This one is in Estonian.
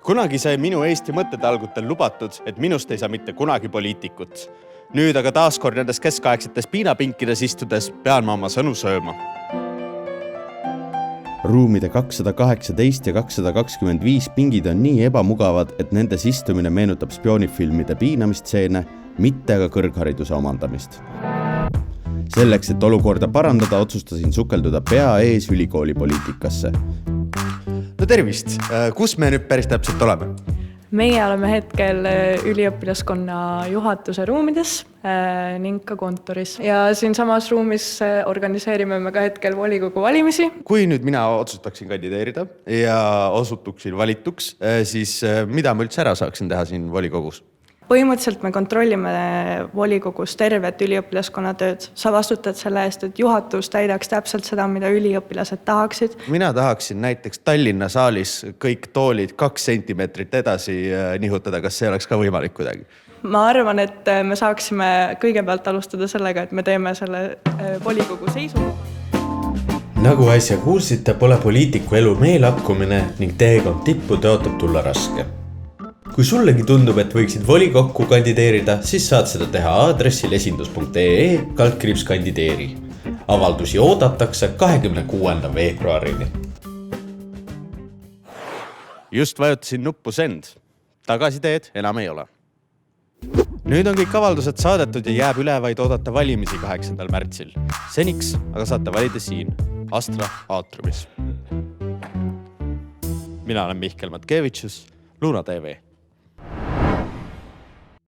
Kunagi sai minu Eesti mõttetalgutel lubatud, et minust ei saa mitte kunagi poliitikut. Nüüd aga taaskord nendes keskaegsetes piinapinkides istudes pean ma oma sõnu sööma. Ruumide 218 ja 225 pingid on nii ebamugavad, et nendes istumine meenutab spioonifilmide piinamistseene, mitte aga kõrghariduse omandamist. Selleks, et olukorda parandada, otsustasin sukelduda pea ees ülikooli poliitikasse. No tervist! Kus me nüüd päris täpselt oleme? Meie oleme hetkel üliõpilaskonna juhatuse ruumides ning ka kontoris. Ja siin samas ruumis organiseerime me ka hetkel volikogu valimisi. Kui nüüd mina otsustaksin kandideerida ja osutuksin valituks, siis mida ma üldse ära saaksin teha siin volikogus? Põhimõtteliselt me kontrollime volikogus tervet üliõpilaskonna tööd. Sa vastutad selle eest, et juhatus täidaks täpselt seda, mida üliõpilased tahaksid. Mina tahaksin näiteks Tallinna saalis kõik toolid 2 sentimeetrit edasi nihutada, kas see oleks ka võimalik kuidagi? Ma arvan, et me saaksime kõigepealt alustada sellega, et me teeme selle volikogu seisukoha. Nagu äsja kuulsite, pole poliitiku elu meelakkumine ning teekond tippu tõotab tulla raske. Kui sullegi tundub, et võiksid volikokku kandideerida, siis saad seda teha aadressil esindus.ee/kandideeri. Avaldusi oodatakse 26. veebruarini. Just vajutasin nuppu send. Tagasiteed enam ei ole. Nüüd on kõik avaldused saadetud ja jääb üle vaid oodata valimisi 8. märtsil. Seniks aga saate valida siin, Astra aatriumis. Mina olen Mihkel Matkevitšus, Luna TV.